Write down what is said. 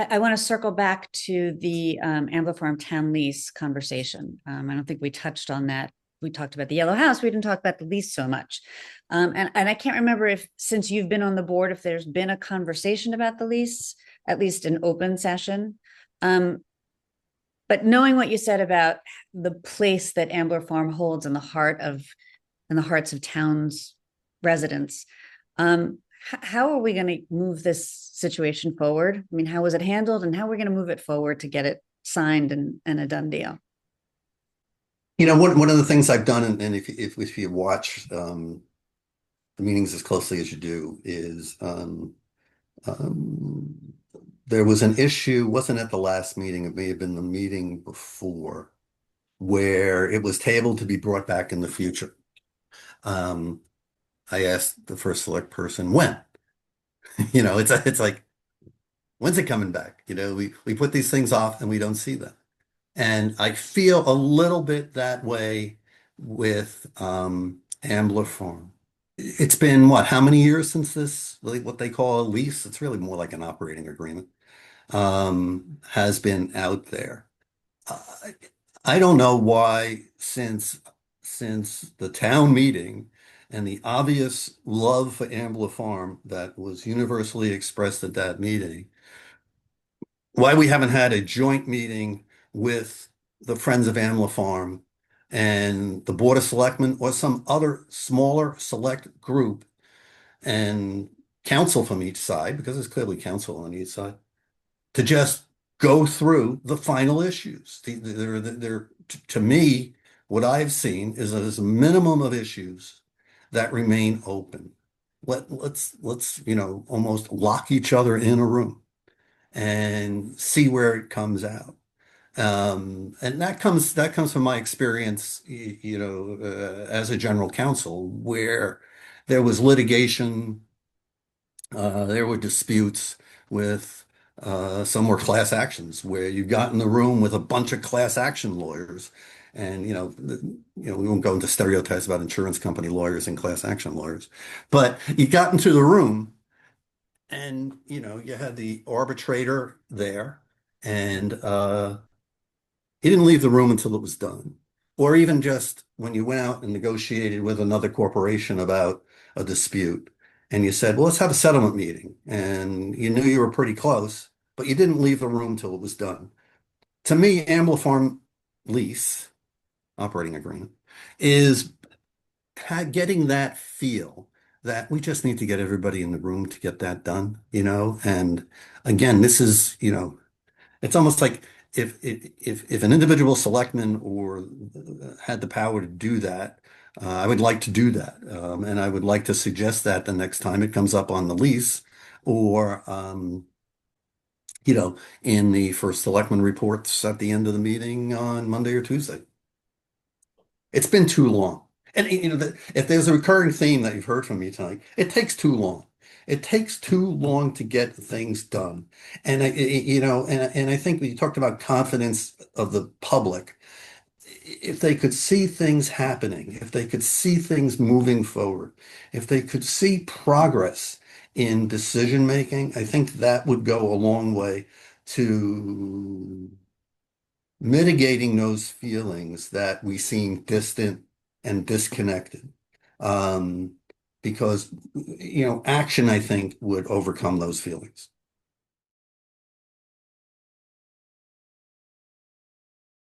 I want to circle back to the Ambler Farm Town lease conversation. I don't think we touched on that. We talked about the yellow house. We didn't talk about the lease so much. And I can't remember if, since you've been on the board, if there's been a conversation about the lease, at least an open session. But knowing what you said about the place that Ambler Farm holds in the hearts of towns residents, how are we going to move this situation forward? I mean, how was it handled, and how are we going to move it forward to get it signed and a done deal? One of the things I've done, and if you watch the meetings as closely as you do, is um, there was an issue, wasn't at the last meeting, it may have been the meeting before, where it was tabled to be brought back in the future. Um, I asked the first select person when. It's like, when's it coming back? We put these things off and we don't see them. And I feel a little bit that way with Ambler Farm. It's been what, how many years since this, like what they call a lease? It's really more like an operating agreement, has been out there. Uh, I don't know why, since the town meeting and the obvious love for Ambler Farm that was universally expressed at that meeting, why we haven't had a joint meeting with the Friends of Ambler Farm and the Board of Selectmen or some other smaller select group and council from each side, because there's clearly council on each side, to just go through the final issues. To me, what I've seen is that there's a minimum of issues that remain open. Let's almost lock each other in a room and see where it comes out. And that comes from my experience, as a general counsel, where there was litigation, there were disputes with some were class actions where you got in the room with a bunch of class action lawyers, and we won't go into stereotypes about insurance company lawyers and class action lawyers, but you got into the room and you had the arbitrator there, and he didn't leave the room until it was done. Or even just when you went out and negotiated with another corporation about a dispute, and you said, well, let's have a settlement meeting. And you knew you were pretty close, but you didn't leave the room till it was done. To me, Ambler Farm lease operating agreement is getting that feel that we just need to get everybody in the room to get that done. And again, this is, it's almost like if an individual selectman or had the power to do that, I would like to do that, and I would like to suggest that the next time it comes up on the lease, or in the first selectman reports at the end of the meeting on Monday or Tuesday. It's been too long. And if there's a recurring theme that you've heard from me tonight, it takes too long. It takes too long to get things done. And I think when you talked about confidence of the public, if they could see things happening, if they could see things moving forward, if they could see progress in decision making, I think that would go a long way to mitigating those feelings that we seem distant and disconnected. Um, because action, I think, would overcome those feelings.